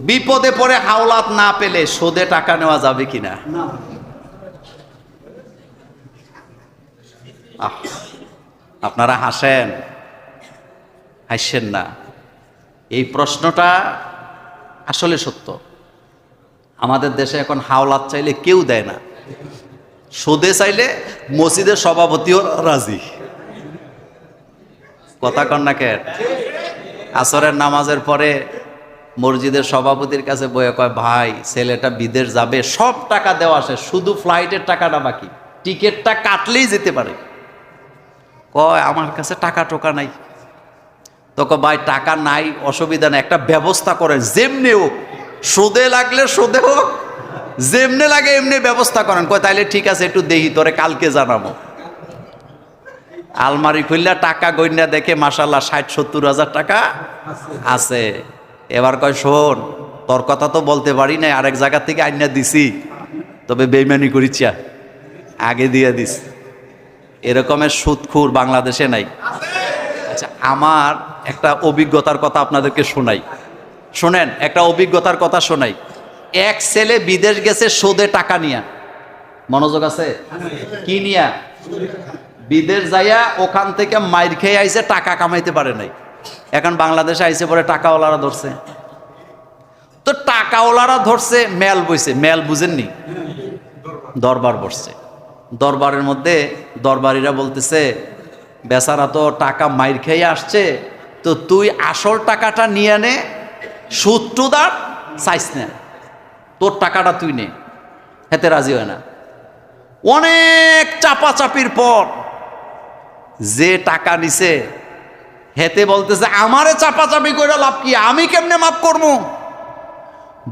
বিপদে পড়ে হাওলাত না পেলে সুদে টাকা নেওয়া যাবে কিনা? আপনারা হাসেন না, এই প্রশ্নটা আসলে সত্য। আমাদের দেশে এখন হাওলাত চাইলে কেউ দেয় না, সুদে চাইলে মসজিদের সভাপতিও রাজি। কথা কন না কেন? আসরের নামাজের পরে মসজিদের সভাপতির কাছে বয়ে কয়, ভাই ছেলেটা বিদেশ যাবে, সব টাকা দেওয়া আসে, শুধু ফ্লাইটের টাকাটা বাকি, টিকিটটা কাটলেই যেতে পারে। কয় আমার কাছে টাকা টোকা নাই। তোকে ভাই টাকা নাই, অসুবিধা নেই, একটা ব্যবস্থা করেন, যেমনি হোক, সুদে লাগলে সুদে হোক, যেমনি লাগে এমনি ব্যবস্থা করেন। কয় তাইলে ঠিক আছে, একটু দেহি, তোরে কালকে জানাবো। আলমারি খুললে টাকা গইনা দেখে মাশাআল্লাহ ৬০-৭০ হাজার টাকা আছে। এবার কয় শোন, তোর কথা তো বলতে পারি না, আরেক জায়গা থেকে আইনা দিছি, তবে বেইমানি করিচ্ছা, আগে দিয়ে দিস। এরকমের সুদখোর বাংলাদেশে নাই। আচ্ছা, আমার একটা অভিজ্ঞতার কথা আপনাদেরকে শোনাই, শোনেন, একটা অভিজ্ঞতার কথা শোনাই। এক ছেলে বিদেশ গেছে সুদে টাকা নিয়া, মনোযোগ আছে? কি নিয়া? বিদেশ যাইয়া ওখান থেকে মাইর খেয়ে আইছে, টাকা কামাইতে পারে নাই। এখন বাংলাদেশে আইসে পরে টাকাওয়ালারা ধরছে। তো টাকাওয়ালারা ধরছে, মেল বইছে, মেল বুঝেননি, দরবার বসছে। দরবারের মধ্যে দরবারিরা বলতেছে, বেচারা তো টাকা মাইর খেয়ে আসছে, তো তুই আসল টাকাটা নিয়ে নে, সুদ টুদ আর চাইস না, তোর টাকাটা তুই নে। হেতে রাজি হয় না। অনেক চাপাচাপির পর যে টাকা নিছে হেতে বলতেছে, আমারে চাপাচাপি করে লাভ কি, আমি কেমনে মাফ করবো,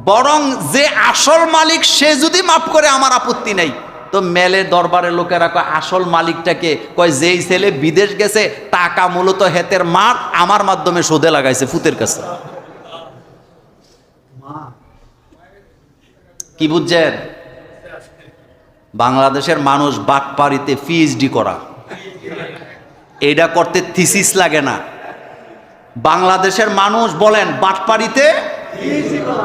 বরং যে আসল মালিক সে যদি মাফ করে আমার আপত্তি নাই। তো মেলে দরবারের লোকেরা কয়, আসল মালিকটাকে? কয় যেই ছেলে বিদেশ গেছে, টাকা মূলত হেতের মার আমার মাধ্যমে সুদে লাগাইছে ফুতের কাছে। কি বুঝছেন? বাংলাদেশের মানুষ বাটপাড়িতে পিএইচডি করা, এইটা করতে থিসিস লাগে না। বাংলাদেশের মানুষ বলেন বাটপাড়িতে,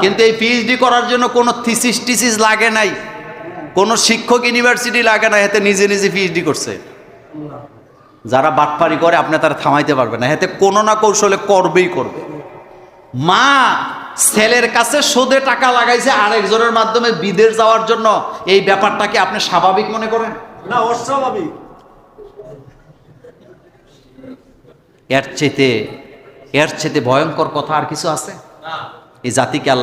কিন্তু এই পিএইচডি করার জন্য কোনো থিসিস টিসিস লাগে নাই, কোনো শিক্ষক ইউনিভার্সিটি লাগে না, এতে নিজে নিজে পিএইচডি করছে। যারা বাটপাড়ি করে আপনি তারা থামাইতে পারবে না, এতে কোনো না কৌশলে করবেই করবে। মা ছেলের কাছে সুদে টাকা লাগাইছে আরেকজনের মাধ্যমে বিদেশ যাওয়ার জন্য, এই ব্যাপারটাকে আপনি স্বাভাবিক মনে করেন? না, অস্বাভাবিক। এর চেয়ে ভয়ঙ্কর কথা আর কিছু আছে? এই জাতিকে আল্লাহ